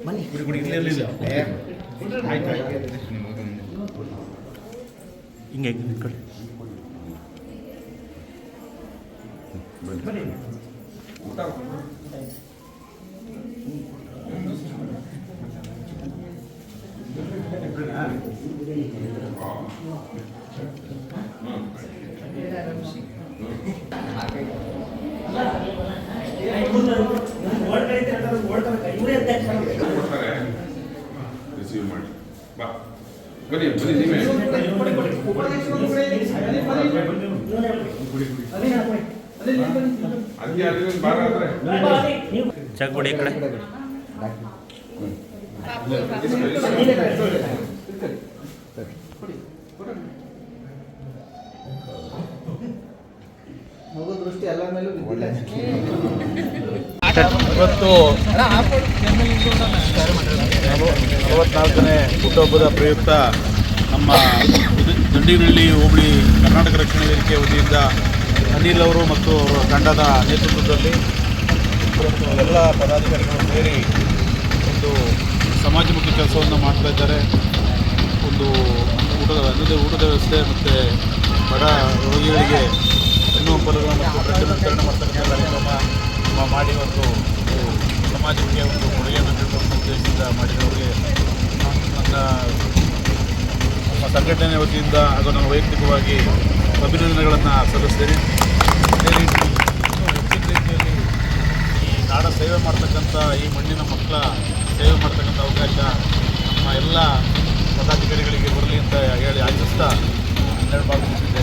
ಬನ್ನಿ ಹಿಂಗೆ ಕಡೆ ರಿಸೀವ್ ಮಾಡಿ ಬಾ ಬನ್ನಿ ಬನ್ನಿ ನೀವೇ ಅಲ್ಲಿ ಅಲ್ಲಿ ಬಾರ ಆದ್ರೆ ಚಾಕ್ಬಿಡಿ ಈ ಕಡೆ ಮಗು ದೃಷ್ಟಿ ಎಲ್ಲ ಮೇಲೂ ಬಿದ್ದಿಲ್ಲ. ಇವತ್ತು 44ನೇ ಹುಟ್ಟುಹಬ್ಬದ ಪ್ರಯುಕ್ತ ನಮ್ಮ ದಂಡಿನಹಳ್ಳಿ ಹೋಬಳಿ ಕರ್ನಾಟಕ ರಕ್ಷಣಾ ವೇದಿಕೆ ವತಿಯಿಂದ ಅನಿಲ್ ಅವರು ಮತ್ತು ಅವರ ತಂಡದ ನೇತೃತ್ವದಲ್ಲಿ ಎಲ್ಲ ಪದಾಧಿಕಾರಿಗಳು ಸೇರಿ ಒಂದು ಸಮಾಜಮುಖಿ ಕೆಲಸವನ್ನು ಮಾಡ್ತಾ ಇದ್ದಾರೆ. ಒಂದು ಊಟದ ವ್ಯವಸ್ಥೆ ಮತ್ತು ಬಡ ರೋಗಿಗಳಿಗೆ ಹಣ್ಣು ಹಂಪಲುಗಳು ಮತ್ತು ಬ್ಲಡ್ ವಿತರಣೆ ಮಾಡ್ತಕ್ಕಂಥ ಕಾರ್ಯಕ್ರಮ ಮಾಡಿ ಒಂದು ಸಮಾಜಕ್ಕೆ ಒಂದು ಕೊಡುಗೆಯನ್ನು ನೀಡುವಂಥ ಉದ್ದೇಶದಿಂದ ಮಾಡಿದವರಿಗೆ ನಮ್ಮ ಸಂಘಟನೆ ವತಿಯಿಂದ ಹಾಗೂ ನನ್ನ ವೈಯಕ್ತಿಕವಾಗಿ ಅಭಿನಂದನೆಗಳನ್ನು ಸಲ್ಲಿಸ್ತೇನೆ. ಅದೇ ರೀತಿ ಇನ್ನೂ ಹೆಚ್ಚಿನ ರೀತಿಯಲ್ಲಿ ಈ ನಾಡ ಸೇವೆ ಮಾಡ್ತಕ್ಕಂಥ ಈ ಮಣ್ಣಿನ ಮಕ್ಕಳ ಸೇವೆ ಮಾಡ್ತಕ್ಕಂಥ ಅವಕಾಶ ನಮ್ಮ ಎಲ್ಲ ಪದಾಧಿಕಾರಿಗಳಿಗೆ ಬರಲಿ ಅಂತ ಹೇಳಿ ಆಶಿಸ್ತಾ 12 ಭಾಗ ಮುಗಿಸಿದ್ದೆ.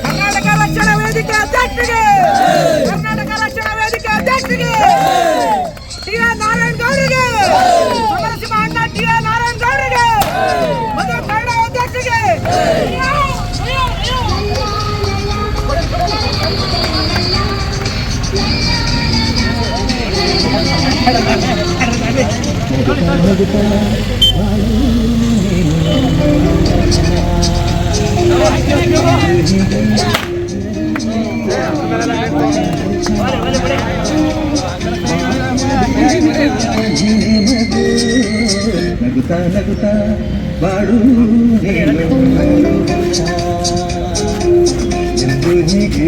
ಕರ್ನಾಟಕ ರಕ್ಷಣಾ ವೇದಿಕೆ ಅಧ್ಯಕ್ಷರಿಗೆ ಕರ್ನಾಟಕ ರಕ್ಷಣಾ ವೇದಿಕೆ ಅಧ್ಯಕ್ಷರಿಗೆ ಟಿ.ಆರ್. ನಾರಾಯಣ ಗೌಡರಿಗೆ ಸಮರಸಿಂಹ ಅಣ್ಣ ಟಿ.ಆರ್. ನಾರಾಯಣ ಗೌಡರಿಗೆ ಮತ್ತು ಕನ್ನಡ ಅಧ್ಯಕ್ಷರಿಗೆ ನಗುತ್ತಾ ನಗುತ್ತಾ ಬಾಡು ಎಂದು ಹೀಗೆ